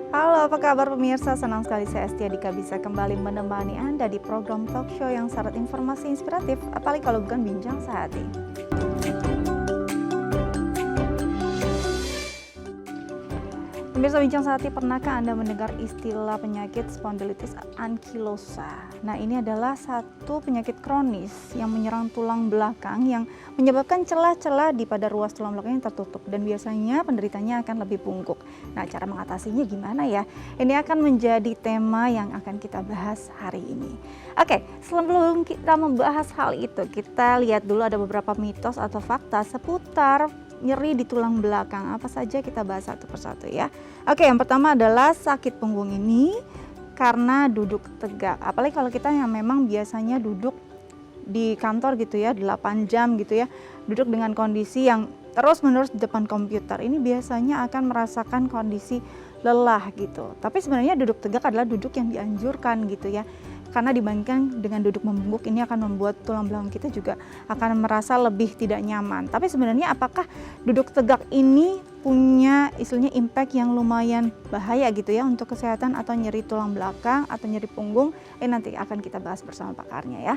Halo, apa kabar pemirsa? Senang sekali saya Estia Dika bisa kembali menemani Anda di program talk show yang syarat informasi inspiratif, apalagi kalau bukan bincang sehati. Pemirsa bincang sehati, pernahkah Anda mendengar istilah penyakit spondilitis ankilosa? Nah, ini adalah satu penyakit kronis yang menyerang tulang belakang yang menyebabkan celah-celah di pada ruas tulang belakang yang tertutup dan biasanya penderitanya akan lebih bungkuk. Nah, cara mengatasinya gimana ya? Ini akan menjadi tema yang akan kita bahas hari ini. Oke, sebelum kita membahas hal itu, kita lihat dulu ada beberapa mitos atau fakta seputar nyeri di tulang belakang. Apa saja kita bahas satu persatu ya. Oke, yang pertama adalah sakit punggung ini karena duduk tegak. Apalagi kalau kita yang memang biasanya duduk di kantor gitu ya, 8 jam gitu ya, duduk dengan kondisi yang terus-menerus di depan komputer. Ini biasanya akan merasakan kondisi lelah gitu. Tapi sebenarnya duduk tegak adalah duduk yang dianjurkan gitu ya. Karena dibandingkan dengan duduk membungkuk, ini akan membuat tulang belakang kita juga akan merasa lebih tidak nyaman. Tapi sebenarnya apakah duduk tegak ini punya istilahnya impact yang lumayan bahaya gitu ya untuk kesehatan atau nyeri tulang belakang atau nyeri punggung? Nanti akan kita bahas bersama pakarnya ya.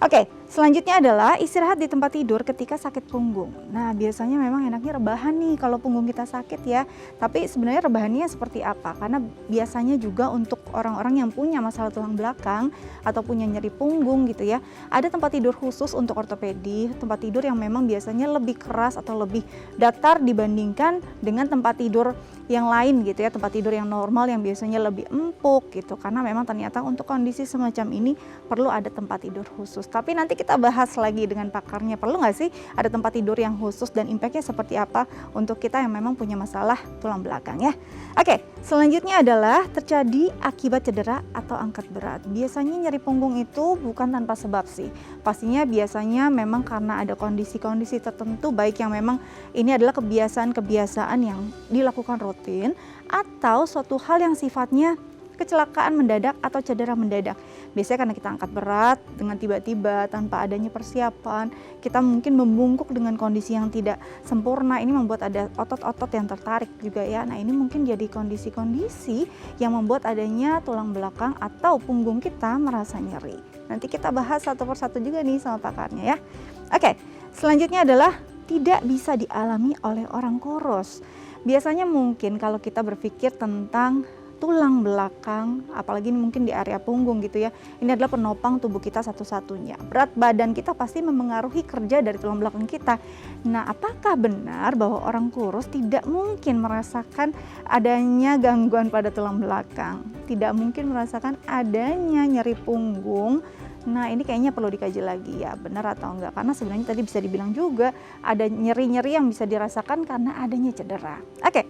Oke, selanjutnya adalah istirahat di tempat tidur ketika sakit punggung. Nah, biasanya memang enaknya rebahan nih kalau punggung kita sakit ya. Tapi sebenarnya rebahannya seperti apa? Karena biasanya juga untuk orang-orang yang punya masalah tulang belakang atau punya nyeri punggung gitu ya, ada tempat tidur khusus untuk ortopedi, tempat tidur yang memang biasanya lebih keras atau lebih datar dibandingkan dengan tempat tidur yang lain gitu ya, tempat tidur yang normal yang biasanya lebih empuk gitu, karena memang ternyata untuk kondisi semacam ini perlu ada tempat tidur khusus. Tapi nanti kita bahas lagi dengan pakarnya, perlu nggak sih ada tempat tidur yang khusus dan impactnya seperti apa untuk kita yang memang punya masalah tulang belakang ya. Oke, selanjutnya adalah terjadi akibat cedera atau angkat berat. Biasanya nyeri punggung itu bukan tanpa sebab sih. Pastinya biasanya memang karena ada kondisi-kondisi tertentu, baik yang memang ini adalah kebiasaan-kebiasaan yang dilakukan rutin atau suatu hal yang sifatnya kecelakaan mendadak atau cedera mendadak. Biasanya karena kita angkat berat dengan tiba-tiba tanpa adanya persiapan, kita mungkin membungkuk dengan kondisi yang tidak sempurna. Ini membuat ada otot-otot yang tertarik juga ya. Nah, ini mungkin jadi kondisi-kondisi yang membuat adanya tulang belakang atau punggung kita merasa nyeri. Nanti kita bahas satu persatu juga nih sama pakarnya ya. Oke, selanjutnya adalah tidak bisa dialami oleh orang kurus. Biasanya mungkin kalau kita berpikir tentang tulang belakang, apalagi mungkin di area punggung gitu ya, ini adalah penopang tubuh kita satu-satunya. Berat badan kita pasti memengaruhi kerja dari tulang belakang kita. Nah, apakah benar bahwa orang kurus tidak mungkin merasakan adanya gangguan pada tulang belakang? Tidak mungkin merasakan adanya nyeri punggung? Nah, ini kayaknya perlu dikaji lagi ya, benar atau enggak. Karena sebenarnya tadi bisa dibilang juga ada nyeri-nyeri yang bisa dirasakan karena adanya cedera. Oke.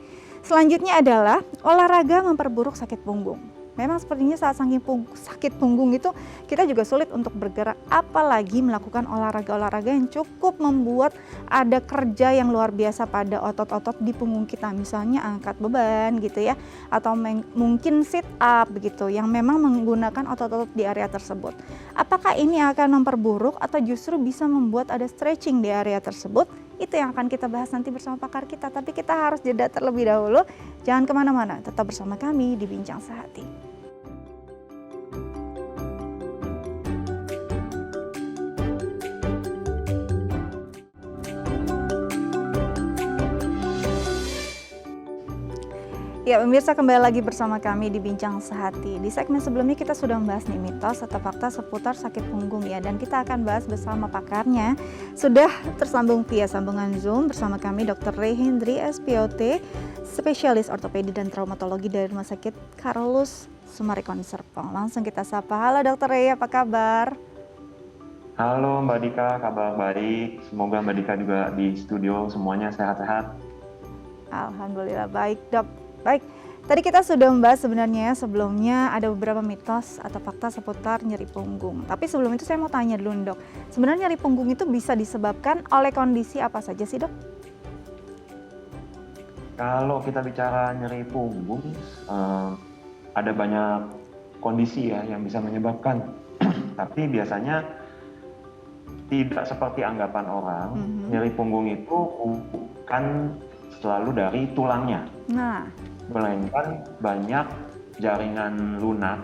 Selanjutnya adalah olahraga memperburuk sakit punggung. Memang sepertinya saat sakit punggung itu kita juga sulit untuk bergerak, apalagi melakukan olahraga-olahraga yang cukup membuat ada kerja yang luar biasa pada otot-otot di punggung kita. Misalnya angkat beban gitu ya, atau mungkin sit up begitu yang memang menggunakan otot-otot di area tersebut. Apakah ini akan memperburuk atau justru bisa membuat ada stretching di area tersebut? Itu yang akan kita bahas nanti bersama pakar kita, tapi kita harus jeda terlebih dahulu. Jangan kemana-mana, tetap bersama kami di Bincang Sehati. Ya, pemirsa, kembali lagi bersama kami di Bincang Sehati. Di segmen sebelumnya kita sudah membahas nih mitos atau fakta seputar sakit punggung ya, dan kita akan bahas bersama pakarnya. Sudah tersambung via sambungan Zoom bersama kami Dr. Ray Hendry, SPOT, spesialis ortopedi dan traumatologi dari Rumah Sakit Carolus Summarecon Serpong. Langsung kita sapa. Halo Dr. Ray, apa kabar? Halo Mbak Dika, kabar baik. Semoga Mbak Dika juga di studio semuanya sehat-sehat. Alhamdulillah baik, Dok. Baik, tadi kita sudah membahas sebenarnya sebelumnya ada beberapa mitos atau fakta seputar nyeri punggung. Tapi sebelum itu saya mau tanya dulu, Dok. Sebenarnya nyeri punggung itu bisa disebabkan oleh kondisi apa saja sih, Dok? Kalau kita bicara nyeri punggung, ada banyak kondisi ya yang bisa menyebabkan. Tapi biasanya tidak seperti anggapan orang, nyeri punggung itu bukan selalu dari tulangnya. Nah, melainkan banyak jaringan lunak,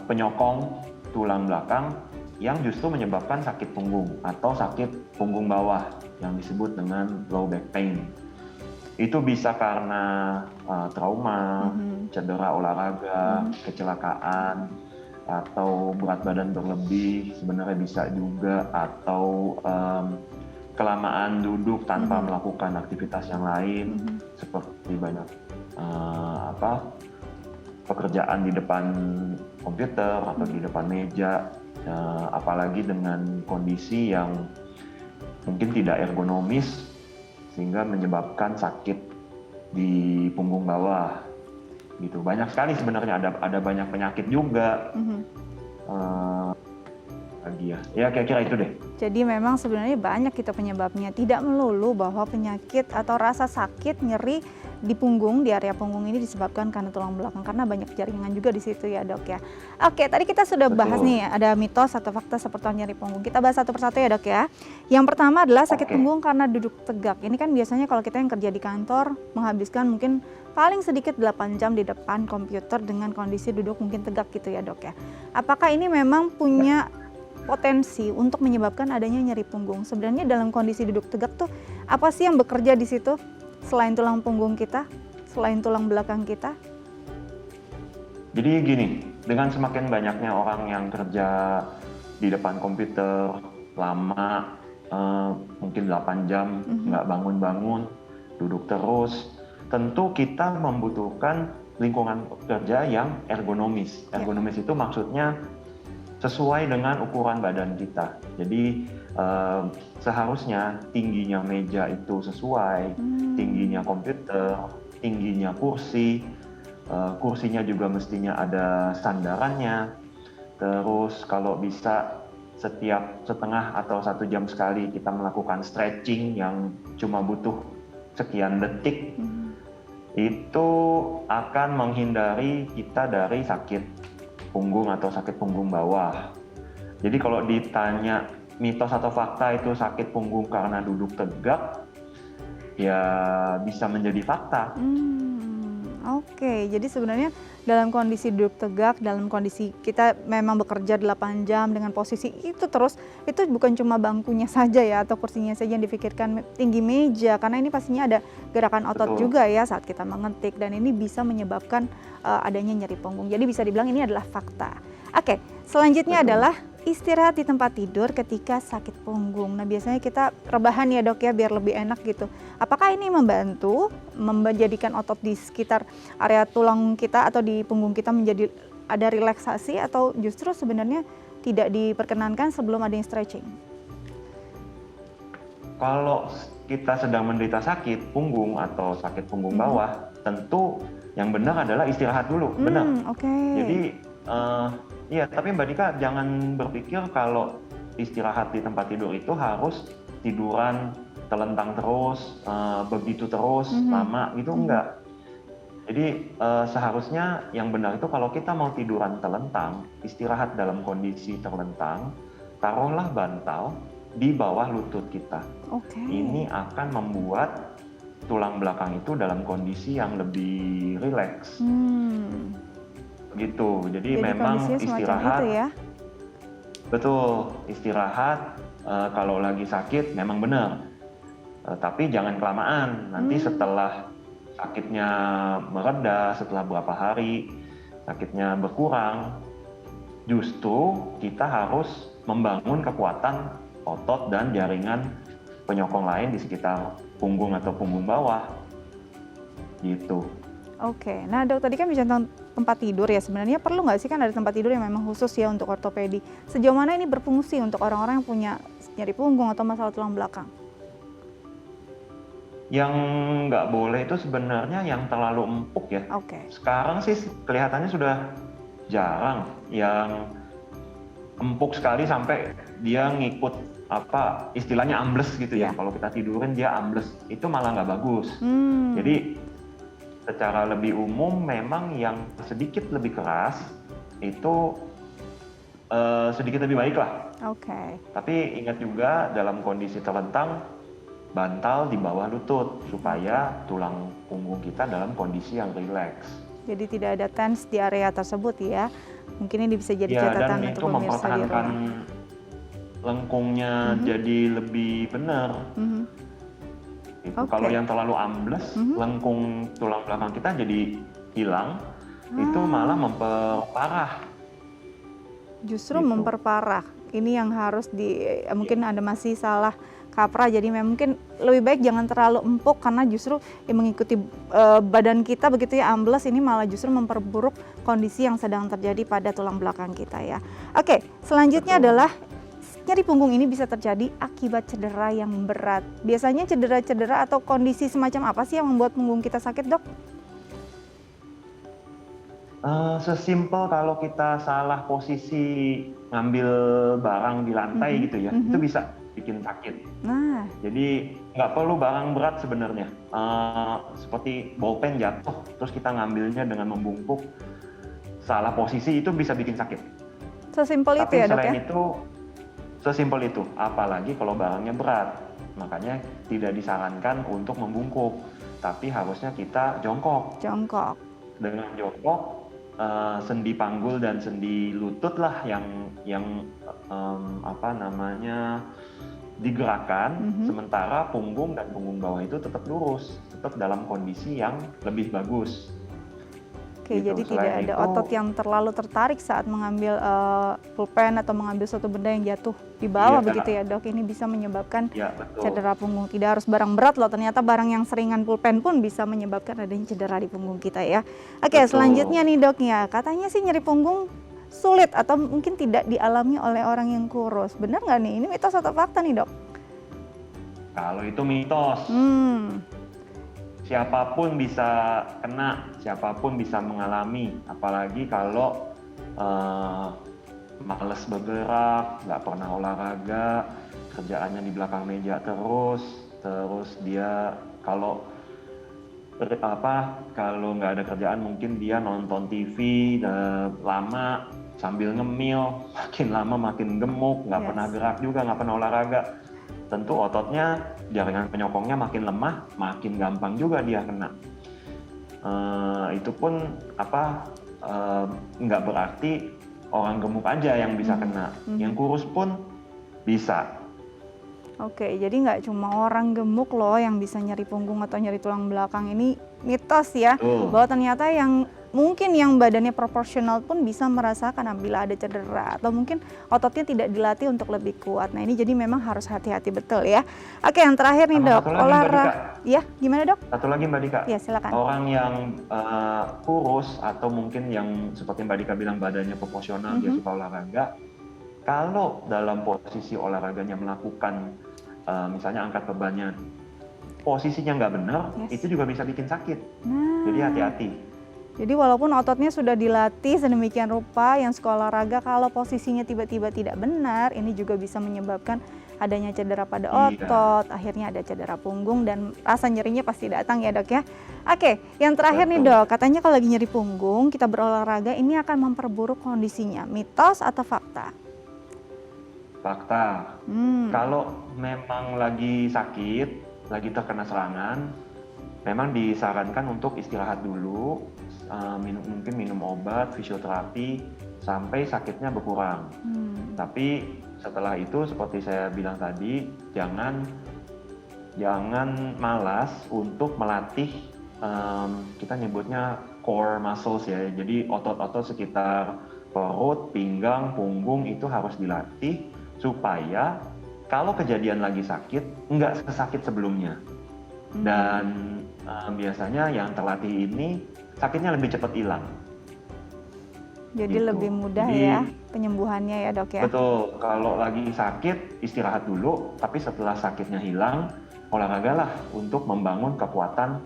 penyokong tulang belakang yang justru menyebabkan sakit punggung atau sakit punggung bawah yang disebut dengan low back pain. Itu bisa karena trauma, cedera olahraga, kecelakaan, atau berat badan berlebih, sebenarnya bisa juga, atau kelamaan duduk tanpa melakukan aktivitas yang lain, seperti banyak pekerjaan di depan komputer atau di depan meja, apalagi dengan kondisi yang mungkin tidak ergonomis sehingga menyebabkan sakit di punggung bawah gitu. Banyak sekali sebenarnya, ada banyak penyakit juga. Lagi ya kira-kira itu deh. Jadi memang sebenarnya banyak kita penyebabnya, tidak melulu bahwa penyakit atau rasa sakit nyeri di punggung, di area punggung ini disebabkan karena tulang belakang, karena banyak jaringan juga di situ ya dok ya. Oke, tadi kita sudah bahas nih ada mitos atau fakta seputar nyeri punggung. Kita bahas satu persatu ya dok ya. Yang pertama adalah sakit punggung karena duduk tegak. Ini kan biasanya kalau kita yang kerja di kantor menghabiskan mungkin paling sedikit 8 jam di depan komputer dengan kondisi duduk mungkin tegak gitu ya dok ya. Apakah ini memang punya potensi untuk menyebabkan adanya nyeri punggung? Sebenarnya dalam kondisi duduk tegak tuh apa sih yang bekerja di situ selain tulang punggung kita, selain tulang belakang kita? Jadi gini, dengan semakin banyaknya orang yang kerja di depan komputer lama, mungkin 8 jam nggak bangun-bangun, duduk terus, tentu kita membutuhkan lingkungan kerja yang ergonomis. Ergonomis itu maksudnya sesuai dengan ukuran badan kita. Jadi seharusnya tingginya meja itu sesuai, tingginya komputer, tingginya kursi, kursinya juga mestinya ada sandarannya. Terus kalau bisa setiap setengah atau 1 jam sekali kita melakukan stretching yang cuma butuh sekian detik, itu akan menghindari kita dari sakit punggung atau sakit punggung bawah. Jadi kalau ditanya mitos atau fakta itu sakit punggung karena duduk tegak, ya bisa menjadi fakta. Oke, jadi sebenarnya dalam kondisi duduk tegak, dalam kondisi kita memang bekerja 8 jam dengan posisi itu terus, itu bukan cuma bangkunya saja ya atau kursinya saja yang difikirkan, tinggi meja, karena ini pastinya ada gerakan otot juga ya saat kita mengetik, dan ini bisa menyebabkan adanya nyeri punggung. Jadi bisa dibilang ini adalah fakta. Oke, selanjutnya adalah istirahat di tempat tidur ketika sakit punggung. Nah biasanya kita rebahan ya dok ya biar lebih enak gitu. Apakah ini membantu menjadikan otot di sekitar area tulang kita atau di punggung kita menjadi ada relaksasi, atau justru sebenarnya tidak diperkenankan sebelum ada yang stretching? Kalau kita sedang menderita sakit punggung atau sakit punggung bawah, tentu yang benar adalah istirahat dulu, benar. Jadi iya, tapi Mbak Dika jangan berpikir kalau istirahat di tempat tidur itu harus tiduran telentang terus, begitu terus, lama gitu, enggak. Jadi seharusnya yang benar itu kalau kita mau tiduran telentang, istirahat dalam kondisi terlentang, taruhlah bantal di bawah lutut kita. Ini akan membuat tulang belakang itu dalam kondisi yang lebih rileks. Gitu. Jadi memang istirahat. Itu ya? Betul, istirahat kalau lagi sakit memang benar. Tapi jangan kelamaan. Nanti setelah sakitnya mereda, setelah beberapa hari sakitnya berkurang, justru kita harus membangun kekuatan otot dan jaringan penyokong lain di sekitar punggung atau punggung bawah. Gitu. Oke, nah dok tadi kan bicara tentang tempat tidur ya, sebenarnya perlu nggak sih kan ada tempat tidur yang memang khusus ya untuk ortopedi? Sejauh mana ini berfungsi untuk orang-orang yang punya nyeri punggung atau masalah tulang belakang? Yang nggak boleh itu sebenarnya yang terlalu empuk ya. Sekarang sih kelihatannya sudah jarang yang empuk sekali sampai dia ngikut apa istilahnya ambles gitu ya. Kalau kita tidurin dia ambles, itu malah nggak bagus. Jadi secara lebih umum memang yang sedikit lebih keras itu sedikit lebih baik lah. Tapi ingat juga dalam kondisi terlentang bantal di bawah lutut supaya tulang punggung kita dalam kondisi yang rileks. Jadi tidak ada tense di area tersebut ya. Mungkin ini bisa jadi Ya, dan catatan itu untuk pemirsa di mempertahankan rumah. lengkungnya jadi lebih benar. Mhm. Itu Oke. kalau yang terlalu ambles, lengkung tulang belakang kita jadi hilang, itu malah memperparah. Justru Gitu. memperparah. Ini yang harus mungkin Anda masih salah kaprah, jadi mungkin lebih baik jangan terlalu empuk karena justru mengikuti badan kita begitu ya, ambles ini malah justru memperburuk kondisi yang sedang terjadi pada tulang belakang kita ya. Oke, selanjutnya Betul. adalah nyeri punggung ini bisa terjadi akibat cedera yang berat. Biasanya cedera-cedera atau kondisi semacam apa sih yang membuat punggung kita sakit, Dok? Sesimpel kalau kita salah posisi ngambil barang di lantai gitu ya, itu bisa bikin sakit. Nah, Jadi nggak perlu barang berat sebenarnya. Seperti bolpen jatuh, terus kita ngambilnya dengan membungkuk, salah posisi itu bisa bikin sakit. sesimpel itu Tapi ya, Dok selain ya? itu, sesimpel itu. Apalagi kalau barangnya berat. Makanya tidak disarankan untuk membungkuk. Tapi harusnya kita jongkok. Jongkok. Dengan jongkok, sendi panggul dan sendi lutut lah yang digerakkan, sementara punggung dan punggung bawah itu tetap lurus, tetap dalam kondisi yang lebih bagus. Oke, Gitu. jadi tidak Selain ada itu, otot yang terlalu tertarik saat mengambil pulpen atau mengambil suatu benda yang jatuh di bawah Iya. begitu ya, Dok. Ini bisa menyebabkan ya betul. cedera punggung. Tidak harus barang berat loh, ternyata barang yang seringan pulpen pun bisa menyebabkan adanya cedera di punggung kita ya. Oke, Betul. selanjutnya nih, Dok ya. Katanya sih nyeri punggung sulit atau mungkin tidak dialami oleh orang yang kurus. Benar nggak nih? Ini mitos atau fakta nih, Dok? Kalau itu mitos. Siapapun bisa kena, siapapun bisa mengalami, apalagi kalau males bergerak, nggak pernah olahraga, kerjaannya di belakang meja terus dia kalau nggak ada kerjaan mungkin dia nonton TV lama sambil ngemil, makin lama makin gemuk, nggak pernah gerak juga, nggak pernah olahraga. Tentu ototnya, jaringan penyokongnya makin lemah, makin gampang juga dia kena. Itu pun nggak berarti orang gemuk aja yang bisa kena, yang kurus pun bisa. Oke, jadi nggak cuma orang gemuk loh yang bisa nyeri punggung atau nyeri tulang belakang. Ini mitos ya, bahwa ternyata yang mungkin yang badannya proporsional pun bisa merasakan apabila ada cedera atau mungkin ototnya tidak dilatih untuk lebih kuat. Nah, ini jadi memang harus hati-hati betul ya. Oke, yang terakhir nih, Dok, olahraga. Ya, gimana, Dok? Satu lagi Mbak Dika. Ya, silakan. Orang yang kurus atau mungkin yang seperti Mbak Dika bilang badannya proporsional, dia suka olahraga. Kalau dalam posisi olahraganya melakukan misalnya angkat bebannya, posisinya nggak benar, itu juga bisa bikin sakit. Jadi hati-hati. Jadi walaupun ototnya sudah dilatih sedemikian rupa, yang suka olahraga kalau posisinya tiba-tiba tidak benar, ini juga bisa menyebabkan adanya cedera pada otot, akhirnya ada cedera punggung dan rasa nyerinya pasti datang ya, Dok ya. Oke, yang terakhir nih, Dok, katanya kalau lagi nyeri punggung, kita berolahraga ini akan memperburuk kondisinya. Mitos atau fakta? Fakta. Kalau memang lagi sakit, lagi terkena serangan, memang disarankan untuk istirahat dulu, mungkin minum obat, fisioterapi, sampai sakitnya berkurang. Tapi setelah itu seperti saya bilang tadi, jangan malas untuk melatih, kita nyebutnya core muscles ya, jadi otot-otot sekitar perut, pinggang, punggung itu harus dilatih supaya kalau kejadian lagi sakit, nggak sesakit sebelumnya. Dan biasanya yang terlatih ini sakitnya lebih cepat hilang. Jadi gitu. lebih mudah Jadi, ya penyembuhannya ya, Dok ya. Betul, kalau lagi sakit istirahat dulu, tapi setelah sakitnya hilang, olahragalah untuk membangun kekuatan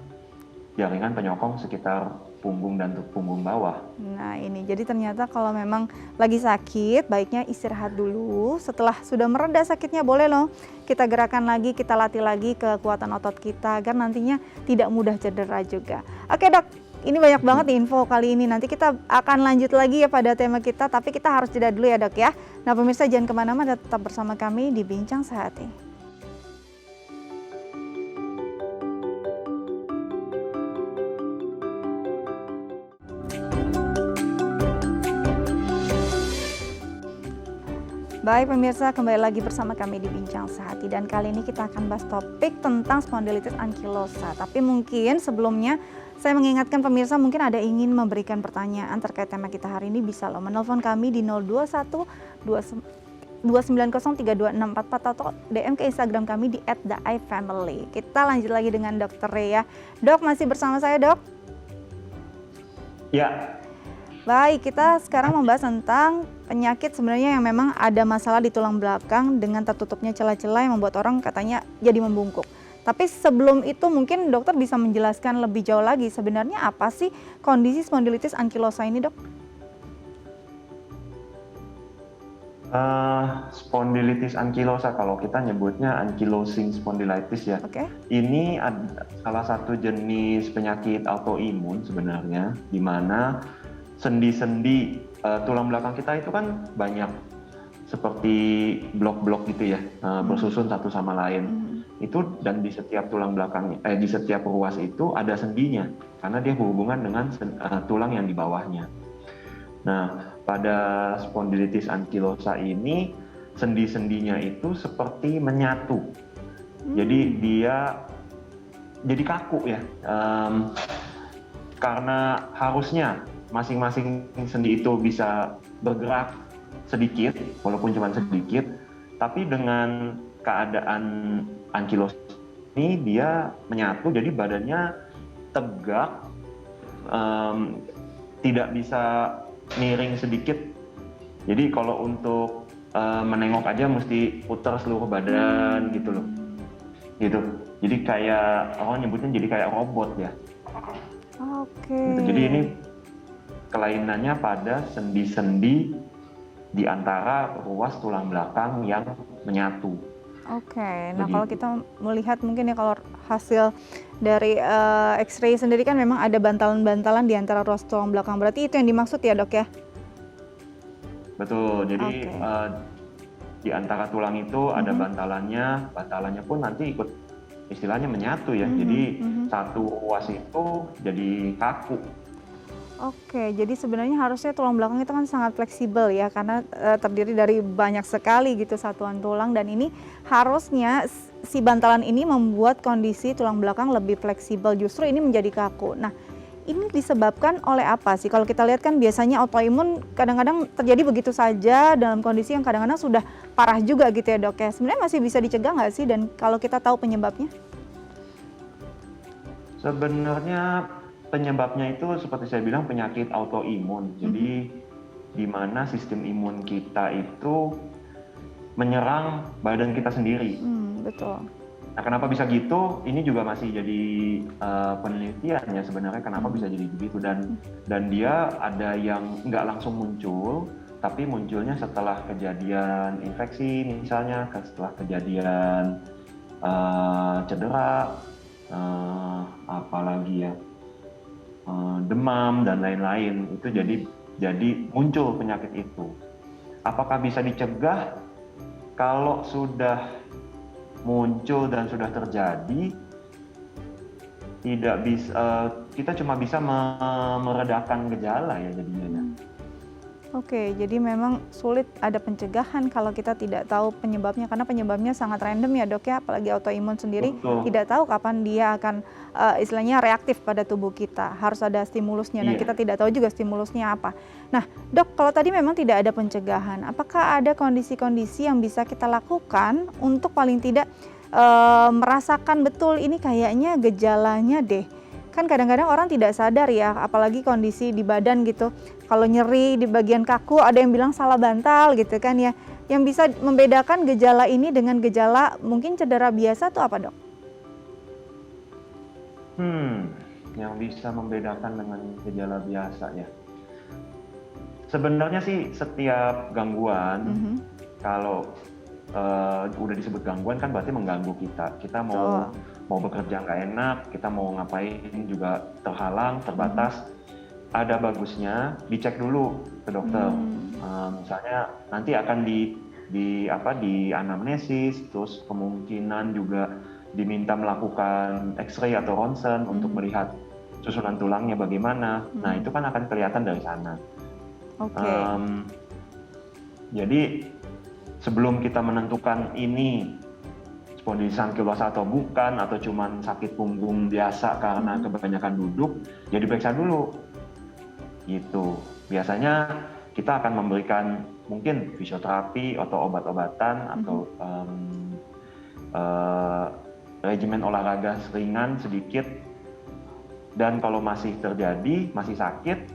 jaringan penyokong sekitar punggung dan punggung bawah. Nah ini, jadi ternyata kalau memang lagi sakit, baiknya istirahat dulu. Setelah sudah mereda sakitnya, boleh loh kita gerakan lagi, kita latih lagi kekuatan otot kita, agar nantinya tidak mudah cedera juga. Oke, Dok, ini banyak banget nih info kali ini. Nanti kita akan lanjut lagi ya pada tema kita, tapi kita harus jeda dulu ya, Dok ya. Nah pemirsa, jangan kemana-mana, tetap bersama kami di Bincang Sehati. Baik pemirsa, kembali lagi bersama kami di Bincang Sehati dan kali ini kita akan bahas topik tentang spondilitis ankilosa. Tapi mungkin sebelumnya saya mengingatkan pemirsa, mungkin ada ingin memberikan pertanyaan terkait tema kita hari ini, bisa loh menelpon kami di 021 290 32644 atau DM ke Instagram kami di @theifamily. Kita lanjut lagi dengan Dokter Rea. Dok, masih bersama saya, Dok? Ya, Baik, kita sekarang membahas tentang penyakit sebenarnya yang memang ada masalah di tulang belakang dengan tertutupnya celah-celah yang membuat orang katanya jadi membungkuk. Tapi sebelum itu mungkin dokter bisa menjelaskan lebih jauh lagi sebenarnya apa sih kondisi spondilitis ankilosa ini, Dok? Spondilitis ankilosa, kalau kita nyebutnya ankylosing spondylitis ya. Oke. Ini salah satu jenis penyakit autoimun sebenarnya, di mana sendi-sendi tulang belakang kita itu kan banyak seperti blok-blok gitu ya, bersusun satu sama lain. Itu dan di setiap tulang belakang, di setiap ruas itu ada sendinya, karena dia berhubungan dengan tulang yang di bawahnya. Nah, pada spondilitis ankilosa ini sendi-sendinya itu seperti menyatu. Jadi dia jadi kaku ya, karena harusnya masing-masing sendi itu bisa bergerak sedikit, walaupun cuma sedikit, tapi dengan keadaan ankilosa ini dia menyatu, jadi badannya tegak, tidak bisa miring sedikit. Jadi kalau untuk menengok aja mesti putar seluruh badan gitu loh. Gitu. Jadi kayak orang nyebutnya jadi kayak robot ya. Oke. Gitu. Jadi ini kelainannya pada sendi-sendi di antara ruas tulang belakang yang menyatu. Oke, nah kalau kita melihat mungkin ya kalau hasil dari X-ray sendiri kan memang ada bantalan-bantalan di antara ruas tulang belakang. Berarti itu yang dimaksud ya, Dok ya? Betul, jadi di antara tulang itu ada bantalannya pun nanti ikut istilahnya menyatu ya. Jadi satu ruas itu jadi kaku. Oke, jadi sebenarnya harusnya tulang belakang itu kan sangat fleksibel ya, karena terdiri dari banyak sekali gitu satuan tulang, dan ini harusnya si bantalan ini membuat kondisi tulang belakang lebih fleksibel, justru ini menjadi kaku. Nah, ini disebabkan oleh apa sih? Kalau kita lihat kan biasanya autoimun kadang-kadang terjadi begitu saja dalam kondisi yang kadang-kadang sudah parah juga gitu ya, Dok ya. Sebenarnya masih bisa dicegah nggak sih, dan kalau kita tahu penyebabnya? Sebenarnya penyebabnya itu seperti saya bilang penyakit autoimun. Jadi di mana sistem imun kita itu menyerang badan kita sendiri. Betul. Nah, kenapa bisa gitu? Ini juga masih jadi penelitian ya sebenarnya kenapa bisa jadi begitu, dan dia ada yang nggak langsung muncul, tapi munculnya setelah kejadian infeksi misalnya, setelah kejadian cedera, apalagi ya, demam dan lain-lain, itu jadi muncul penyakit itu. Apakah bisa dicegah? Kalau sudah muncul dan sudah terjadi, tidak bisa, kita cuma bisa meredakan gejala ya jadinya. Oke, jadi memang sulit ada pencegahan kalau kita tidak tahu penyebabnya, karena penyebabnya sangat random ya, Dok ya, apalagi autoimun sendiri. Betul. Tidak tahu kapan dia akan istilahnya reaktif pada tubuh kita, harus ada stimulusnya, dan kita tidak tahu juga stimulusnya apa. Nah, Dok, kalau tadi memang tidak ada pencegahan, apakah ada kondisi-kondisi yang bisa kita lakukan untuk paling tidak merasakan betul ini kayaknya gejalanya deh? Kan kadang-kadang orang tidak sadar ya, apalagi kondisi di badan gitu. Kalau nyeri di bagian kaku, ada yang bilang salah bantal gitu kan ya. Yang bisa membedakan gejala ini dengan gejala mungkin cedera biasa tuh apa, Dok? Yang bisa membedakan dengan gejala biasa ya. Sebenarnya sih setiap gangguan, kalau udah disebut gangguan kan berarti mengganggu kita. Kita mau bekerja nggak enak, kita mau ngapain juga terhalang, terbatas. Ada bagusnya dicek dulu ke dokter. Misalnya nanti akan di anamnesis, terus kemungkinan juga diminta melakukan X-ray atau ronsen untuk melihat susunan tulangnya bagaimana. Nah, itu kan akan kelihatan dari sana. Oke. Jadi sebelum kita menentukan ini spondilitis ankilosa atau bukan, atau cuman sakit punggung biasa karena kebanyakan duduk, ya diperiksa dulu. Gitu. Biasanya kita akan memberikan mungkin fisioterapi atau obat-obatan atau regimen olahraga ringan sedikit. Dan kalau masih terjadi, masih sakit,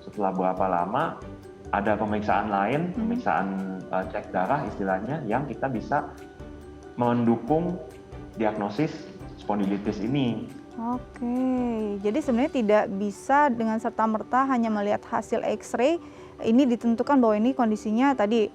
setelah berapa lama ada pemeriksaan lain, pemeriksaan cek darah istilahnya, yang kita bisa mendukung diagnosis spondilitis ini. Oke, jadi sebenarnya tidak bisa dengan serta-merta hanya melihat hasil X-ray ini ditentukan bahwa ini kondisinya tadi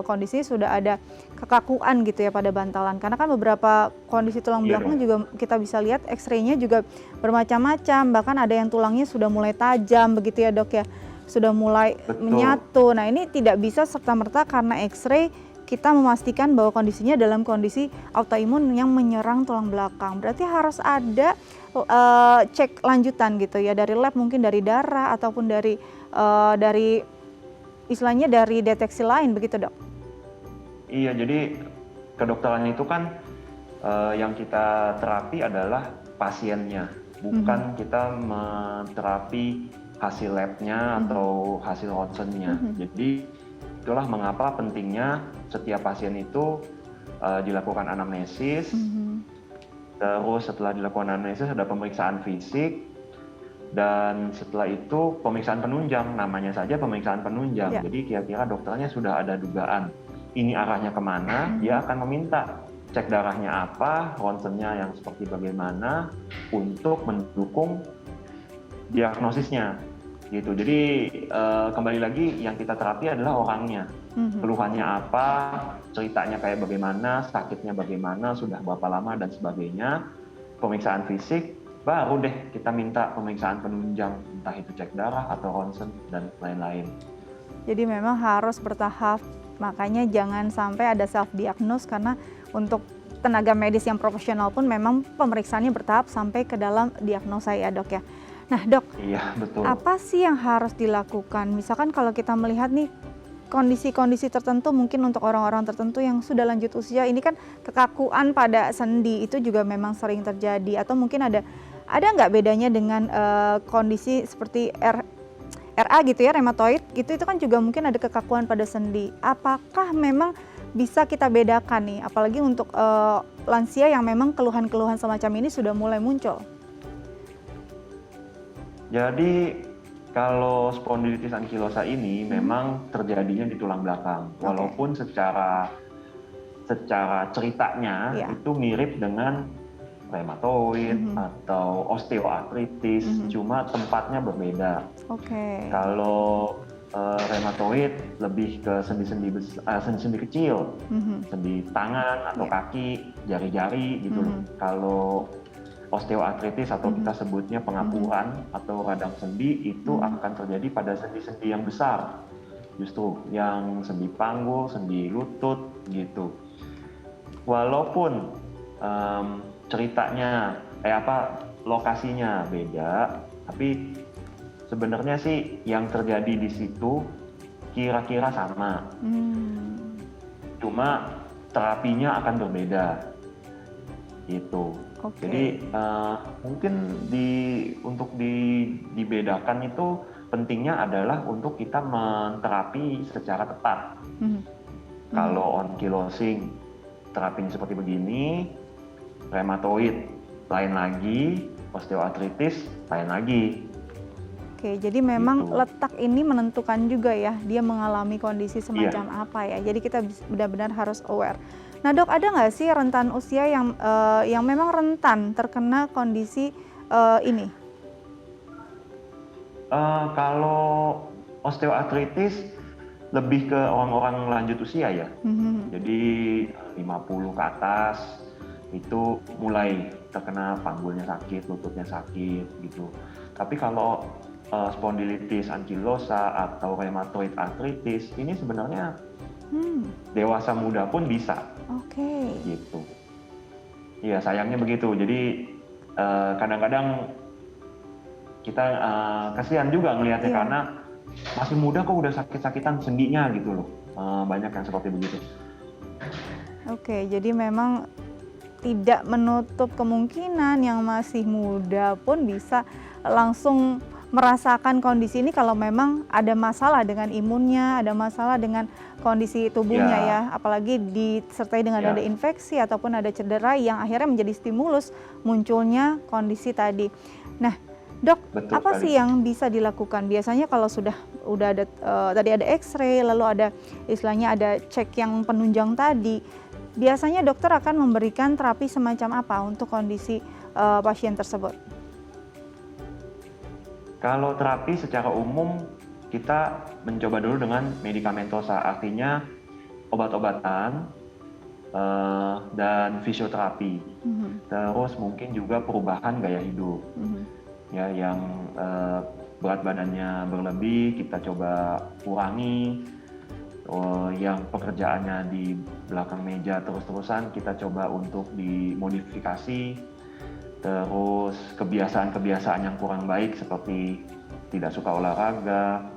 kondisinya sudah ada kekakuan gitu ya pada bantalan. Karena kan beberapa kondisi tulang belakang juga kita bisa lihat X-ray-nya juga bermacam-macam, bahkan ada yang tulangnya sudah mulai tajam begitu ya dok ya, sudah mulai menyatu. Nah ini tidak bisa serta-merta karena X-ray kita memastikan bahwa kondisinya dalam kondisi autoimun yang menyerang tulang belakang. Berarti harus ada cek lanjutan gitu ya dari lab, mungkin dari darah ataupun dari istilahnya dari deteksi lain begitu dok? Iya, jadi kedokteran itu kan yang kita terapi adalah pasiennya, bukan kita menterapi hasil labnya atau hasil ronsennya. Jadi itulah mengapa pentingnya setiap pasien itu dilakukan anamnesis, terus setelah dilakukan anamnesis ada pemeriksaan fisik, dan setelah itu pemeriksaan penunjang, namanya saja pemeriksaan penunjang. Jadi kira-kira dokternya sudah ada dugaan ini arahnya kemana, dia akan meminta cek darahnya apa, ronsennya yang seperti bagaimana untuk mendukung diagnosisnya. Gitu. Jadi kembali lagi yang kita terapi adalah orangnya, keluhannya apa, ceritanya kayak bagaimana, sakitnya bagaimana, sudah berapa lama dan sebagainya. Pemeriksaan fisik, baru deh kita minta pemeriksaan penunjang, entah itu cek darah atau ronsen dan lain-lain. Jadi memang harus bertahap, makanya jangan sampai ada self diagnose, karena untuk tenaga medis yang profesional pun memang pemeriksaannya bertahap sampai ke dalam diagnosa ya dok ya. Nah dok, iya, betul. Apa sih yang harus dilakukan? Misalkan kalau kita melihat nih kondisi-kondisi tertentu, mungkin untuk orang-orang tertentu yang sudah lanjut usia, ini kan kekakuan pada sendi itu juga memang sering terjadi. Atau mungkin ada nggak bedanya dengan kondisi seperti RA gitu ya, rheumatoid gitu, itu kan juga mungkin ada kekakuan pada sendi. Apakah memang bisa kita bedakan nih, apalagi untuk lansia yang memang keluhan-keluhan semacam ini sudah mulai muncul? Jadi kalau spondilitis ankilosa ini memang terjadinya di tulang belakang, walaupun secara ceritanya itu mirip dengan rheumatoid atau osteoartritis, cuma tempatnya berbeda. Kalau rheumatoid lebih ke sendi-sendi kecil, sendi tangan atau kaki, jari-jari gitu loh. Kalau osteoartritis atau kita sebutnya pengapuran atau radang sendi itu akan terjadi pada sendi-sendi yang besar, justru yang sendi panggul, sendi lutut gitu. Walaupun ceritanya lokasinya beda, tapi sebenarnya sih yang terjadi di situ kira-kira sama. Cuma terapinya akan berbeda gitu. Jadi mungkin untuk dibedakan itu pentingnya adalah untuk kita menterapi secara tepat. Kalau ankylosing terapinya seperti begini, rheumatoid lain lagi, osteoartritis lain lagi. Oke, jadi memang letak ini menentukan juga ya, dia mengalami kondisi semacam apa ya. Jadi kita benar-benar harus aware. Nah dok, ada nggak sih rentan usia yang memang rentan terkena kondisi ini? Kalau osteoartritis lebih ke orang-orang lanjut usia ya. Jadi 50 ke atas itu mulai terkena panggulnya sakit, lututnya sakit gitu. Tapi kalau spondilitis ankilosa atau rheumatoid arthritis ini sebenarnya dewasa muda pun bisa. Gitu. Iya, sayangnya begitu. Jadi kadang-kadang kita kasihan juga ngelihatnya karena masih muda kok udah sakit-sakitan sendinya gitu loh. banyak yang seperti begitu. Oke, jadi memang tidak menutup kemungkinan yang masih muda pun bisa langsung merasakan kondisi ini kalau memang ada masalah dengan imunnya, ada masalah dengan kondisi tubuhnya ya, Ya, apalagi disertai dengan ada ya, infeksi ataupun ada cedera yang akhirnya menjadi stimulus munculnya kondisi tadi. Nah, Dok, betul apa sekali. sih yang bisa dilakukan? Biasanya kalau udah ada tadi ada X-ray, lalu ada istilahnya ada cek yang penunjang tadi, biasanya dokter akan memberikan terapi semacam apa untuk kondisi pasien tersebut? Kalau terapi secara umum kita mencoba dulu dengan medikamentosa, artinya obat-obatan dan fisioterapi. Mhm, Terus mungkin juga perubahan gaya hidup, mhm. ya yang berat badannya berlebih kita coba kurangi, yang pekerjaannya di belakang meja terus-terusan kita coba untuk dimodifikasi. Terus kebiasaan-kebiasaan yang kurang baik seperti tidak suka olahraga,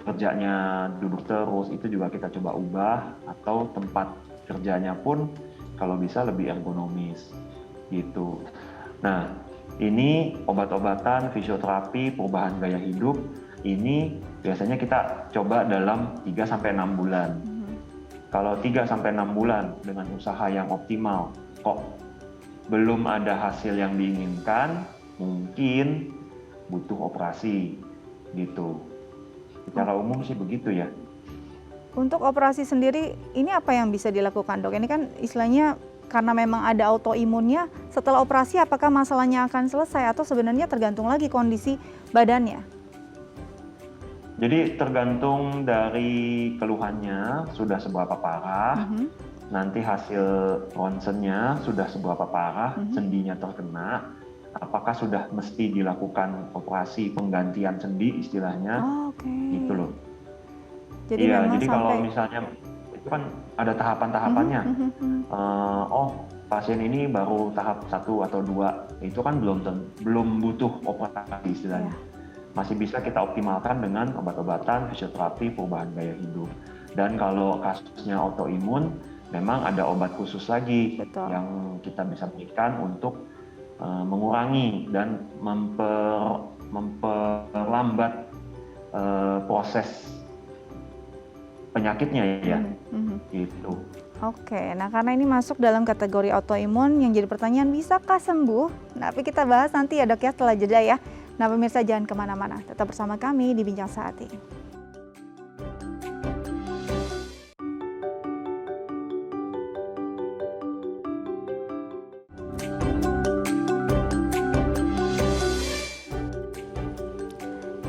kerjanya duduk terus itu juga kita coba ubah, atau tempat kerjanya pun kalau bisa lebih ergonomis gitu. Nah, ini obat-obatan, fisioterapi, perubahan gaya hidup ini biasanya kita coba dalam 3-6 bulan. Mhm. Kalau 3-6 bulan dengan usaha yang optimal, kok belum ada hasil yang diinginkan, mungkin butuh operasi gitu. Secara umum sih begitu ya. Untuk operasi sendiri, ini apa yang bisa dilakukan, Dok? Ini kan istilahnya karena memang ada autoimunnya, setelah operasi apakah masalahnya akan selesai atau sebenarnya tergantung lagi kondisi badannya? Jadi tergantung dari keluhannya sudah seberapa parah, Mhm, nanti hasil ronsennya sudah seberapa parah, mhm. sendinya terkena, apakah sudah mesti dilakukan operasi penggantian sendi istilahnya, Oh, oke. gitu loh. Jadi Iya, memang jadi kalau sampai misalnya itu kan ada mhm, tahapan-tahapannya. mhm, mhm. Pasien ini baru tahap 1 atau 2, itu kan belum butuh operasi Iya, istilahnya. Masih bisa kita optimalkan dengan obat-obatan, fisioterapi, perubahan gaya hidup. Dan kalau kasusnya autoimun, memang ada obat khusus lagi betul. yang kita bisa berikan untuk mengurangi dan memperlambat proses penyakitnya ya, Mhm, mhm. gitu. Oke, nah karena ini masuk dalam kategori autoimun yang jadi pertanyaan bisakah sembuh? Nah, tapi kita bahas nanti ya, Dok, ya setelah jeda ya. Nah, pemirsa jangan kemana-mana, tetap bersama kami di Bincang Sehati.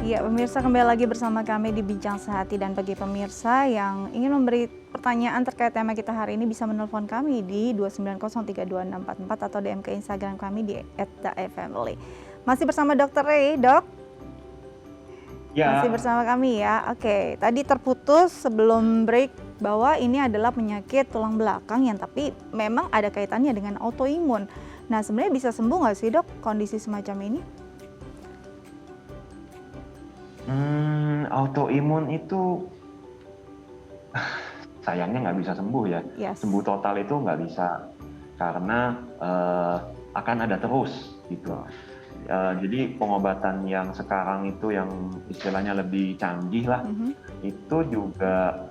Iya, pemirsa kembali lagi bersama kami di Bincang Sehati, dan bagi pemirsa yang ingin memberi pertanyaan terkait tema kita hari ini bisa menelpon kami di 290326444 atau DM ke Instagram kami di @daefamily. Masih bersama Dr. Ray, Dok? Masih Ya, bersama kami ya. Oke, tadi terputus sebelum break bahwa ini adalah penyakit tulang belakang yang tapi memang ada kaitannya dengan autoimun. Nah, sebenarnya bisa sembuh nggak sih, Dok, kondisi semacam ini? autoimun itu sayangnya nggak bisa sembuh ya. Yes. Sembuh total itu nggak bisa, karena akan ada terus gitu. Jadi pengobatan yang sekarang itu yang istilahnya lebih canggih lah, Mhm. itu juga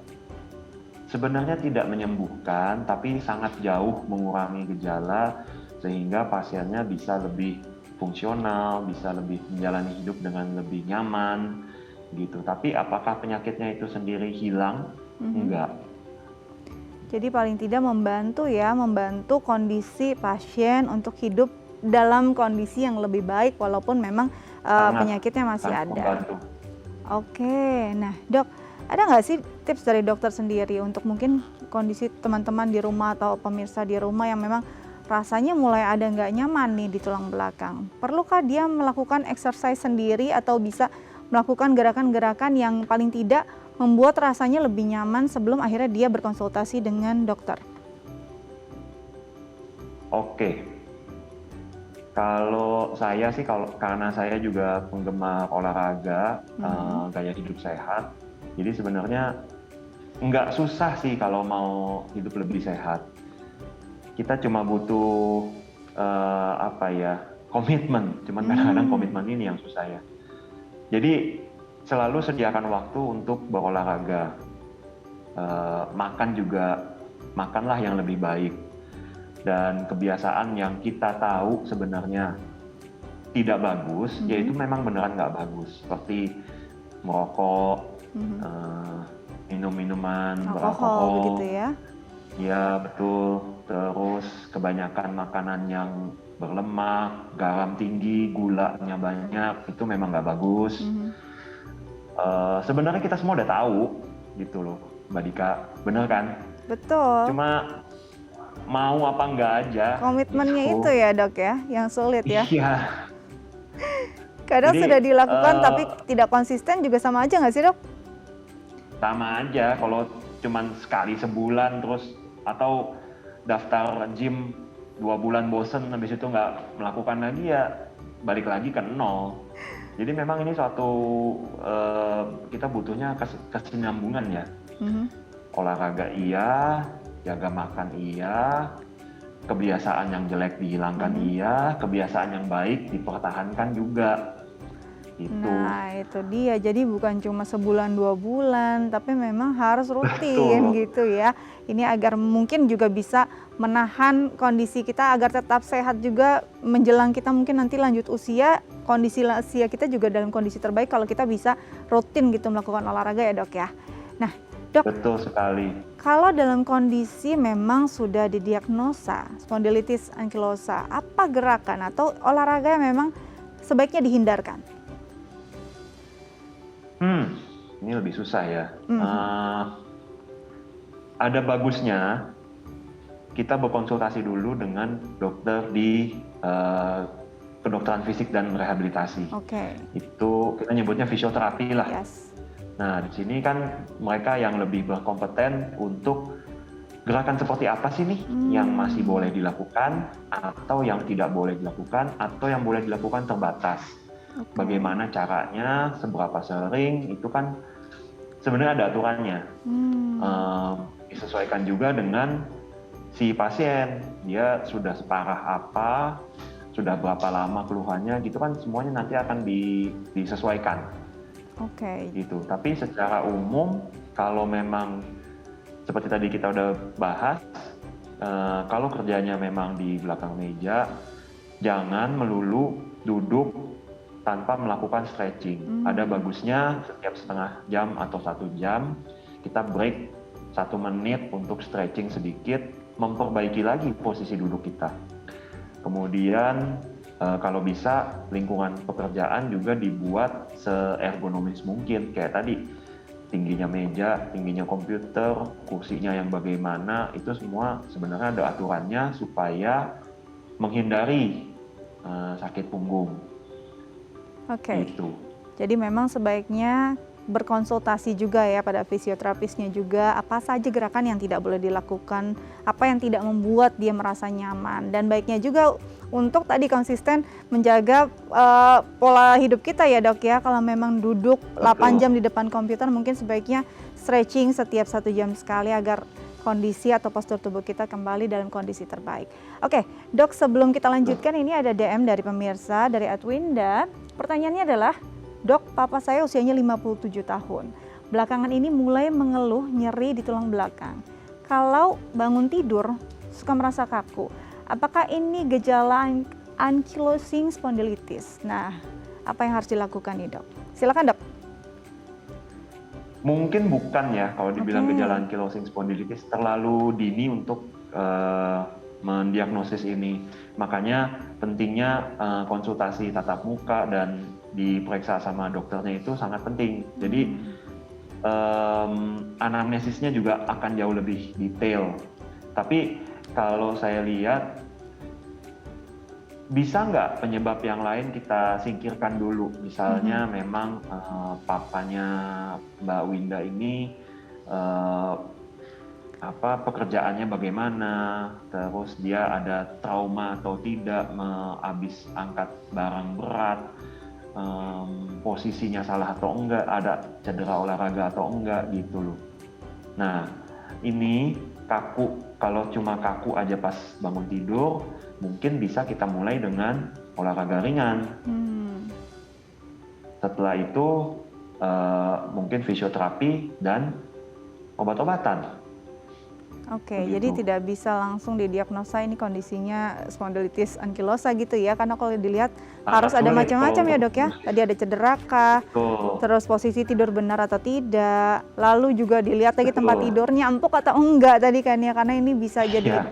sebenarnya tidak menyembuhkan, tapi sangat jauh mengurangi gejala sehingga pasiennya bisa lebih fungsional, bisa lebih menjalani hidup dengan lebih nyaman gitu. Tapi apakah penyakitnya itu sendiri hilang? Mhm. Enggak. Jadi paling tidak membantu ya, membantu kondisi pasien untuk hidup dalam kondisi yang lebih baik walaupun memang Sangat penyakitnya masih sangat ada. membantu. Oke, nah Dok, ada nggak sih tips dari dokter sendiri untuk mungkin kondisi teman-teman di rumah atau pemirsa di rumah yang memang rasanya mulai ada nggak nyaman nih di tulang belakang? Perlukah dia melakukan exercise sendiri atau bisa melakukan gerakan-gerakan yang paling tidak membuat rasanya lebih nyaman sebelum akhirnya dia berkonsultasi dengan dokter? Oke. Kalau saya sih, karena saya juga penggemar olahraga, Mhm. gaya hidup sehat, Jadi sebenarnya nggak susah sih kalau mau hidup lebih sehat. Kita cuma butuh komitmen. Cuman kadang-kadang komitmen ini yang susah ya. Jadi selalu sediakan waktu untuk berolahraga. Makan juga, makanlah yang lebih baik. Dan kebiasaan yang kita tahu sebenarnya tidak bagus, yaitu memang beneran nggak bagus. Seperti merokok, minum minuman Alkohol beralkohol, begitu ya. ya betul. Terus kebanyakan makanan yang berlemak, garam tinggi, gulanya banyak, itu memang nggak bagus. Sebenarnya kita semua udah tahu, gitu loh, Mbak Dika, bener kan? Betul. Cuma mau apa enggak aja. Komitmennya gitu. itu ya dok ya, yang sulit ya. Iya. Kadang Jadi, sudah dilakukan tapi tidak konsisten juga sama aja nggak sih dok? sama aja kalau cuman sekali sebulan terus atau daftar gym 2 bulan bosen habis itu nggak melakukan lagi ya balik lagi ke nol. Jadi memang ini suatu kita butuhnya kesinambungan ya. Olahraga iya, jaga makan iya, kebiasaan yang jelek dihilangkan iya, kebiasaan yang baik dipertahankan juga. Gitu. Nah itu dia, jadi bukan cuma sebulan 2 bulan, tapi memang harus rutin gitu ya. Ini agar mungkin juga bisa menahan kondisi kita agar tetap sehat juga menjelang kita mungkin nanti lanjut usia, kondisi usia kita juga dalam kondisi terbaik kalau kita bisa rutin gitu melakukan olahraga ya dok ya. Nah dok, betul sekali. Kalau dalam kondisi memang sudah didiagnosa spondilitis ankilosa, apa gerakan atau olahraga yang memang sebaiknya dihindarkan? Ini lebih susah ya. Ada bagusnya kita berkonsultasi dulu dengan dokter di kedokteran fisik dan rehabilitasi. Itu kita nyebutnya fisioterapi lah. Nah, di sini kan mereka yang lebih berkompeten untuk gerakan seperti apa sih nih yang masih boleh dilakukan atau yang tidak boleh dilakukan atau yang boleh dilakukan terbatas. Bagaimana caranya, seberapa sering, itu kan sebenarnya ada aturannya. Disesuaikan juga dengan si pasien, dia sudah separah apa, sudah berapa lama keluhannya, gitu kan semuanya nanti akan disesuaikan. Gitu. Tapi secara umum, kalau memang seperti tadi kita udah bahas, kalau kerjanya memang di belakang meja, jangan melulu duduk tanpa melakukan stretching. Ada bagusnya setiap setengah jam atau 1 jam kita break 1 menit untuk stretching sedikit, memperbaiki lagi posisi duduk kita. Kemudian kalau bisa lingkungan pekerjaan juga dibuat seergonomis mungkin, kayak tadi tingginya meja, tingginya komputer, kursinya yang bagaimana, itu semua sebenarnya ada aturannya supaya menghindari sakit punggung. Gitu. Jadi memang sebaiknya berkonsultasi juga ya pada fisioterapisnya juga, apa saja gerakan yang tidak boleh dilakukan, apa yang tidak membuat dia merasa nyaman, dan baiknya juga untuk tadi konsisten menjaga pola hidup kita ya dok ya. Kalau memang duduk 8 jam di depan komputer, mungkin sebaiknya stretching setiap 1 jam sekali agar kondisi atau postur tubuh kita kembali dalam kondisi terbaik. Oke, dok, sebelum kita lanjutkan, ini ada DM dari pemirsa, dari Adwinda. Pertanyaannya adalah, dok, papa saya usianya 57 tahun. Belakangan ini mulai mengeluh nyeri di tulang belakang. Kalau bangun tidur, suka merasa kaku. Apakah ini gejala ankylosing spondylitis? Nah, apa yang harus dilakukan nih dok? Silakan dok. Mungkin bukan ya, kalau dibilang gejala ankylosing spondylitis terlalu dini untuk mendiagnosis ini. Makanya pentingnya konsultasi tatap muka dan diperiksa sama dokternya itu sangat penting. Jadi anamnesisnya juga akan jauh lebih detail. Tapi kalau saya lihat, bisa nggak penyebab yang lain kita singkirkan dulu? Misalnya memang papanya Mbak Winda ini pekerjaannya bagaimana, terus dia ada trauma atau tidak habis angkat barang berat, posisinya salah atau enggak, ada cedera olahraga atau enggak gitu loh. Nah, ini kaku, kalau cuma kaku aja pas bangun tidur, mungkin bisa kita mulai dengan olahraga ringan. Setelah itu mungkin fisioterapi dan obat-obatan. Oke, jadi tidak bisa langsung didiagnosa ini kondisinya spondylitis ankilosa gitu ya, karena kalau dilihat harus ada macam-macam ya dok ya. Tadi ada cedera kah, terus posisi tidur benar atau tidak, lalu juga dilihat lagi tempat tidurnya empuk atau enggak tadi kan ya, karena ini bisa jadi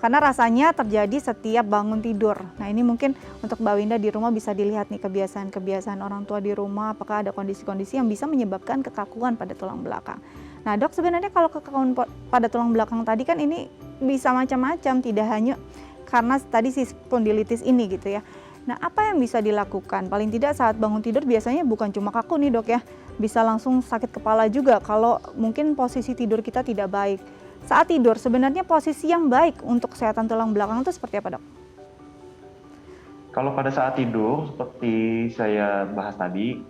karena rasanya terjadi setiap bangun tidur. Nah ini mungkin untuk Mbak Winda di rumah bisa dilihat nih kebiasaan-kebiasaan orang tua di rumah, apakah ada kondisi-kondisi yang bisa menyebabkan kekakuan pada tulang belakang. Nah dok, sebenarnya kalau kekakuan pada tulang belakang tadi kan ini bisa macam-macam, tidak hanya karena tadi si spondilitis ini gitu ya. Nah apa yang bisa dilakukan? Paling tidak saat bangun tidur biasanya bukan cuma kaku nih dok ya, bisa langsung sakit kepala juga kalau mungkin posisi tidur kita tidak baik. Saat tidur sebenarnya posisi yang baik untuk kesehatan tulang belakang itu seperti apa dok? Kalau pada saat tidur seperti saya bahas tadi,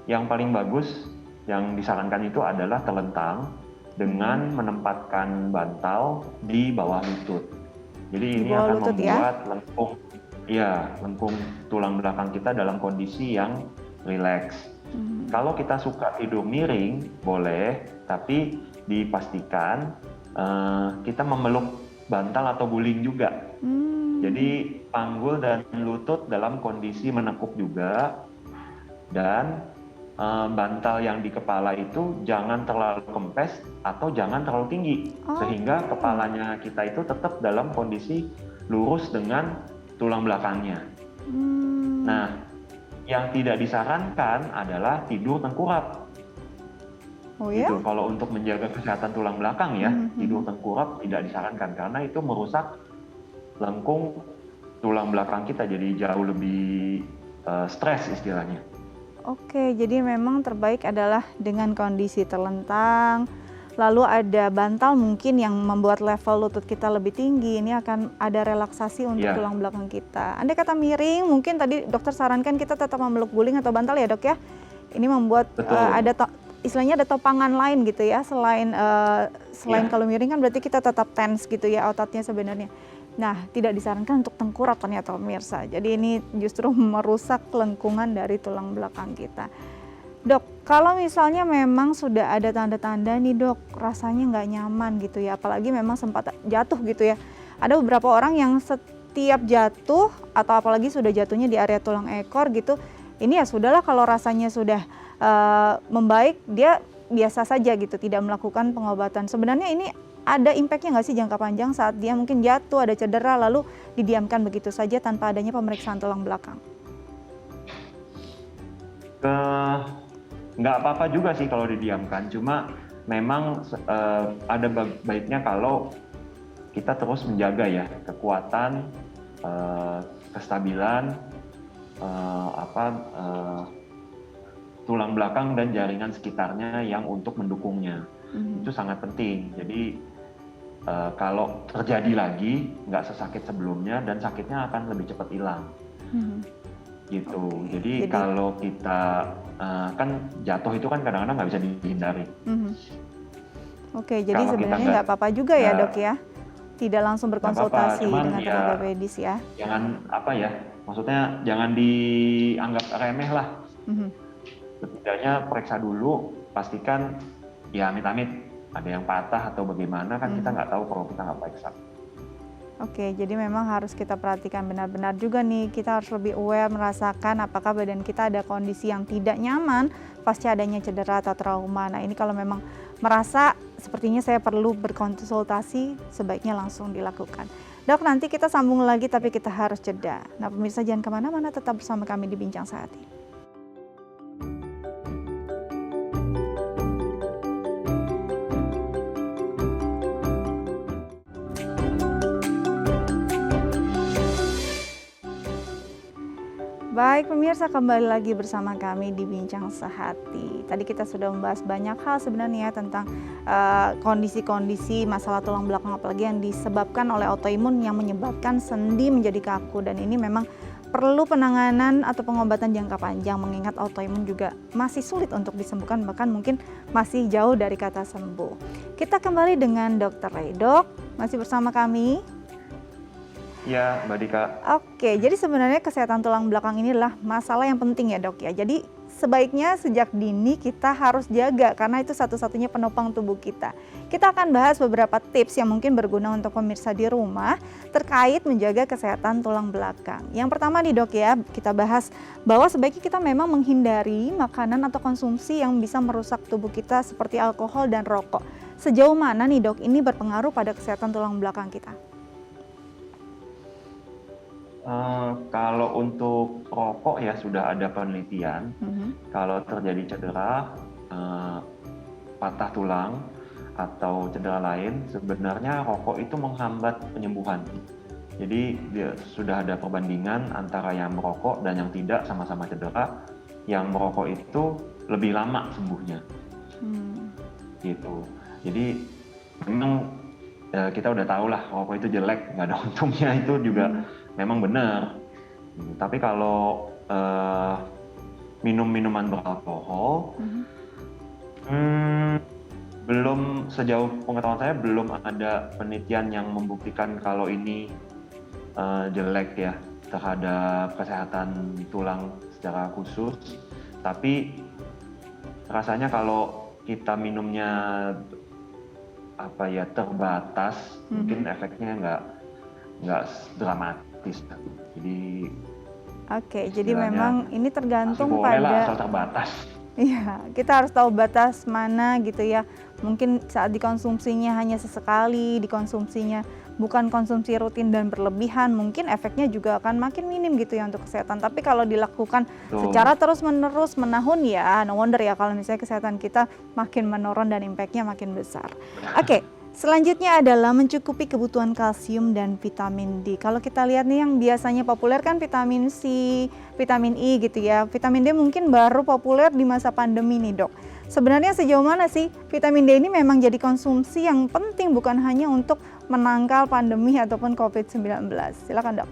yang paling bagus yang disarankan itu adalah terlentang dengan menempatkan bantal di bawah lutut. Jadi ini akan membuat lengkung tulang belakang kita dalam kondisi yang rileks. Kalau kita suka tidur miring boleh, tapi dipastikan kita memeluk bantal atau guling juga. Jadi panggul dan lutut dalam kondisi menekuk juga, dan bantal yang di kepala itu jangan terlalu kempes atau jangan terlalu tinggi, sehingga kepalanya kita itu tetap dalam kondisi lurus dengan tulang belakangnya. Nah, yang tidak disarankan adalah tidur tengkurap. Gitu. Kalau untuk menjaga kesehatan tulang belakang ya, tidur tengkurap tidak disarankan karena itu merusak lengkung tulang belakang kita, jadi jauh lebih stres istilahnya. Oke, jadi memang terbaik adalah dengan kondisi terlentang, lalu ada bantal mungkin yang membuat level lutut kita lebih tinggi, ini akan ada relaksasi untuk tulang belakang kita. Andai kata miring, mungkin tadi dokter sarankan kita tetap memeluk guling atau bantal ya dok ya. Ini membuat istilahnya ada topangan lain gitu ya, selain kalau miring kan berarti kita tetap tense gitu ya ototnya sebenarnya. Nah, tidak disarankan untuk tengkurap ternyata pemirsa. Jadi ini justru merusak lengkungan dari tulang belakang kita. Dok, kalau misalnya memang sudah ada tanda-tanda nih dok, rasanya nggak nyaman gitu ya, apalagi memang sempat jatuh gitu ya. Ada beberapa orang yang setiap jatuh atau apalagi sudah jatuhnya di area tulang ekor gitu, ini ya sudahlah kalau rasanya sudah membaik, dia biasa saja gitu, tidak melakukan pengobatan. Sebenarnya ini ada impact-nya nggak sih jangka panjang saat dia mungkin jatuh, ada cedera, lalu didiamkan begitu saja tanpa adanya pemeriksaan tulang belakang? Nggak apa-apa juga sih kalau didiamkan, cuma memang ada baiknya kalau kita terus menjaga ya kekuatan, kestabilan tulang belakang dan jaringan sekitarnya yang untuk mendukungnya. Itu sangat penting. Jadi kalau terjadi lagi nggak sesakit sebelumnya dan sakitnya akan lebih cepat hilang. Gitu. Jadi kalau kita kan jatuh itu kan kadang-kadang nggak bisa dihindari. Jadi sebenarnya nggak apa-apa juga ya dok ya, tidak langsung berkonsultasi dengan tenaga medis ya. Jangan maksudnya jangan dianggap remeh lah. Setidaknya periksa dulu, pastikan ya amit-amit ada yang patah atau bagaimana, kan kita nggak tahu kalau kita nggak periksa. Jadi memang harus kita perhatikan benar-benar juga nih, kita harus lebih aware merasakan apakah badan kita ada kondisi yang tidak nyaman pasca adanya cedera atau trauma. Nah ini kalau memang merasa sepertinya saya perlu berkonsultasi, sebaiknya langsung dilakukan. Dok, nanti kita sambung lagi tapi kita harus jeda. Nah pemirsa jangan kemana-mana, tetap bersama kami di Bincang Sehati. Baik pemirsa, kembali lagi bersama kami di Bincang Sehati. Tadi kita sudah membahas banyak hal sebenarnya tentang kondisi-kondisi masalah tulang belakang, apalagi yang disebabkan oleh autoimun yang menyebabkan sendi menjadi kaku, dan ini memang perlu penanganan atau pengobatan jangka panjang, mengingat autoimun juga masih sulit untuk disembuhkan, bahkan mungkin masih jauh dari kata sembuh. Kita kembali dengan Dr. Ray. Dok, masih bersama kami? Ya, Mbak Dika. Oke, jadi sebenarnya kesehatan tulang belakang ini adalah masalah yang penting ya dok ya. Jadi sebaiknya sejak dini kita harus jaga karena itu satu-satunya penopang tubuh kita. Kita akan bahas beberapa tips yang mungkin berguna untuk pemirsa di rumah terkait menjaga kesehatan tulang belakang. Yang pertama nih dok ya, kita bahas bahwa sebaiknya kita memang menghindari makanan atau konsumsi yang bisa merusak tubuh kita seperti alkohol dan rokok. Sejauh mana nih dok ini berpengaruh pada kesehatan tulang belakang kita? Kalau untuk rokok ya sudah ada penelitian, kalau terjadi cedera, patah tulang atau cedera lain, sebenarnya rokok itu menghambat penyembuhan. Jadi sudah ada perbandingan antara yang merokok dan yang tidak sama-sama cedera, yang merokok itu lebih lama sembuhnya. Gitu. Jadi memang kita udah tahu lah rokok itu jelek, nggak ada untungnya, itu juga memang benar. Tapi kalau minum minuman beralkohol, belum, sejauh pengetahuan saya belum ada penelitian yang membuktikan kalau ini jelek ya terhadap kesehatan tulang secara khusus. Tapi rasanya kalau kita minumnya terbatas, mungkin efeknya nggak dramatis. Jadi jadi memang ini tergantung pada asal terbatas. Iya, kita harus tahu batas mana gitu ya. Mungkin saat dikonsumsinya hanya sesekali, dikonsumsinya bukan konsumsi rutin dan berlebihan, mungkin efeknya juga akan makin minim gitu ya untuk kesehatan. Tapi kalau dilakukan secara terus-menerus menahun ya, no wonder ya kalau misalnya kesehatan kita makin menurun dan impactnya makin besar. Oke. Selanjutnya adalah mencukupi kebutuhan kalsium dan vitamin D. Kalau kita lihat nih yang biasanya populer kan vitamin C, vitamin E gitu ya. Vitamin D mungkin baru populer di masa pandemi nih dok. Sebenarnya sejauh mana sih vitamin D ini memang jadi konsumsi yang penting bukan hanya untuk menangkal pandemi ataupun COVID-19. Silakan dok.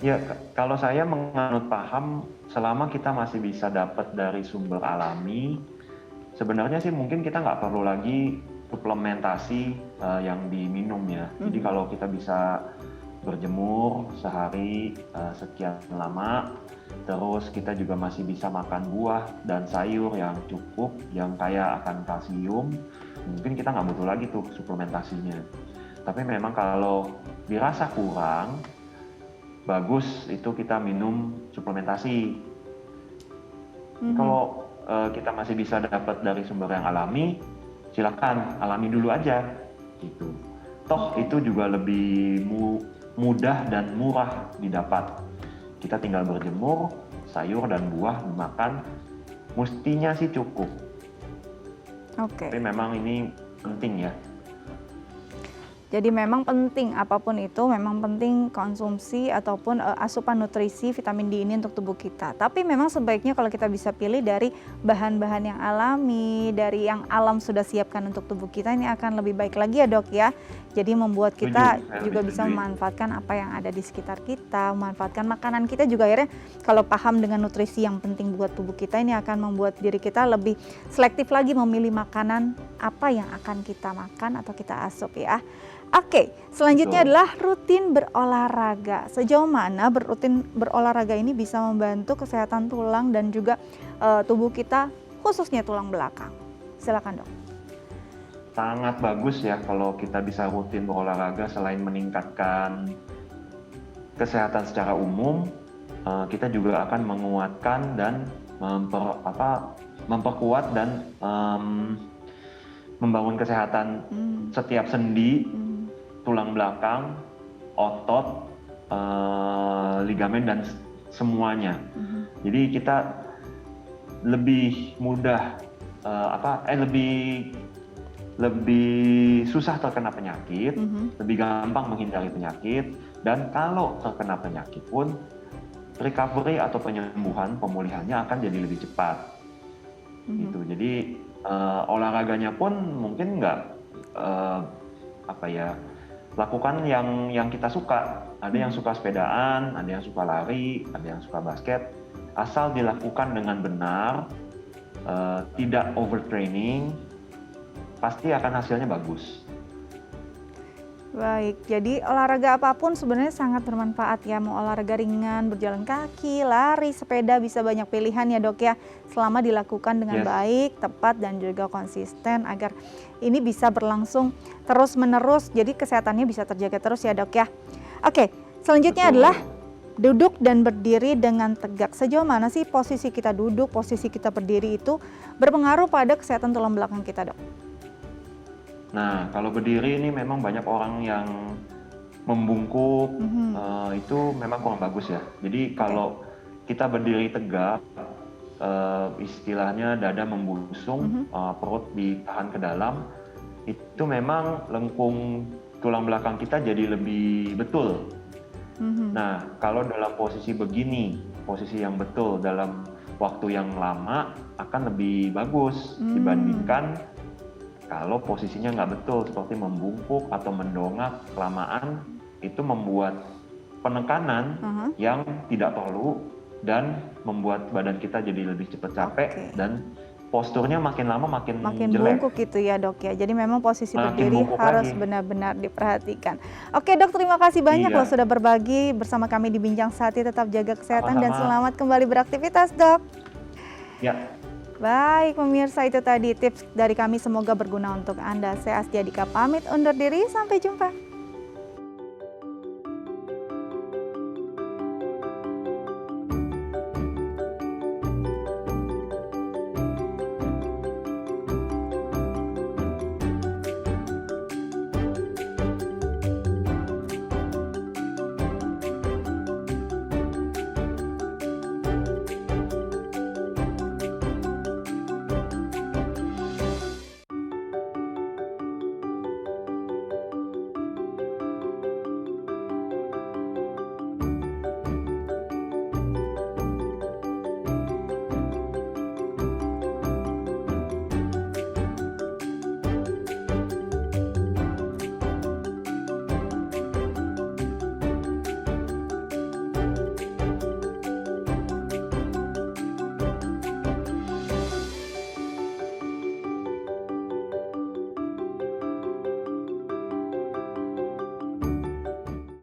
Ya, kalau saya menganut paham selama kita masih bisa dapat dari sumber alami, sebenarnya sih mungkin kita nggak perlu lagi suplementasi yang diminum ya. Jadi kalau kita bisa berjemur sehari sekian lama, terus kita juga masih bisa makan buah dan sayur yang cukup, yang kaya akan kalsium, mungkin kita nggak butuh lagi tuh suplementasinya. Tapi memang kalau dirasa kurang, bagus itu kita minum suplementasi. Kalau kita masih bisa dapat dari sumber yang alami, silakan alami dulu aja gitu. Toh itu juga lebih mudah dan murah didapat. Kita tinggal berjemur, sayur dan buah dimakan, mestinya sih cukup. Tapi memang ini penting ya. Jadi memang penting, apapun itu memang penting konsumsi ataupun asupan nutrisi vitamin D ini untuk tubuh kita. Tapi memang sebaiknya kalau kita bisa pilih dari bahan-bahan yang alami, dari yang alam sudah siapkan untuk tubuh kita, ini akan lebih baik lagi ya dok ya. Jadi membuat kita juga bisa memanfaatkan apa yang ada di sekitar kita, memanfaatkan makanan kita juga akhirnya kalau paham dengan nutrisi yang penting buat tubuh kita, ini akan membuat diri kita lebih selektif lagi memilih makanan apa yang akan kita makan atau kita asup ya. Oke, selanjutnya adalah rutin berolahraga. Sejauh mana rutin berolahraga ini bisa membantu kesehatan tulang dan juga tubuh kita, khususnya tulang belakang. Silakan dok. Sangat bagus ya kalau kita bisa rutin berolahraga. Selain meningkatkan kesehatan secara umum, kita juga akan menguatkan dan memperkuat dan membangun kesehatan setiap sendi, tulang belakang, otot, ligamen dan semuanya. Jadi kita lebih mudah lebih susah terkena penyakit, lebih gampang menghindari penyakit, dan kalau terkena penyakit pun recovery atau pemulihannya akan jadi lebih cepat. Gitu. Jadi olahraganya pun mungkin nggak lakukan yang kita suka. Ada yang suka sepedaan, ada yang suka lari, ada yang suka basket. Asal dilakukan dengan benar, tidak overtraining, pasti akan hasilnya bagus. Baik, jadi olahraga apapun sebenarnya sangat bermanfaat ya. Mau olahraga ringan, berjalan kaki, lari, sepeda, bisa banyak pilihan ya dok ya. Selama dilakukan dengan baik, tepat, dan juga konsisten agar ini bisa berlangsung terus menerus. Jadi kesehatannya bisa terjaga terus ya dok ya. Oke, selanjutnya adalah duduk dan berdiri dengan tegak. Sejauh mana sih posisi kita duduk, posisi kita berdiri itu berpengaruh pada kesehatan tulang belakang kita dok? Nah, kalau berdiri ini memang banyak orang yang membungkuk, itu memang kurang bagus ya. Jadi kalau kita berdiri tegak, istilahnya dada membusung, perut ditahan ke dalam, itu memang lengkung tulang belakang kita jadi lebih betul. Nah, kalau dalam posisi begini, posisi yang betul dalam waktu yang lama akan lebih bagus dibandingkan kalau posisinya nggak betul, seperti membungkuk atau mendongak kelamaan, itu membuat penekanan yang tidak perlu dan membuat badan kita jadi lebih cepat capek dan posturnya makin lama makin jelek. Bungkuk gitu ya dok ya. Jadi memang posisi berdiri harus benar-benar diperhatikan. Oke dok, terima kasih banyak loh sudah berbagi bersama kami di Bincang Sehati. Tetap jaga kesehatan dan selamat kembali beraktivitas dok. Ya. Baik pemirsa, itu tadi tips dari kami, semoga berguna untuk Anda. Saya Astia Dika pamit undur diri, sampai jumpa.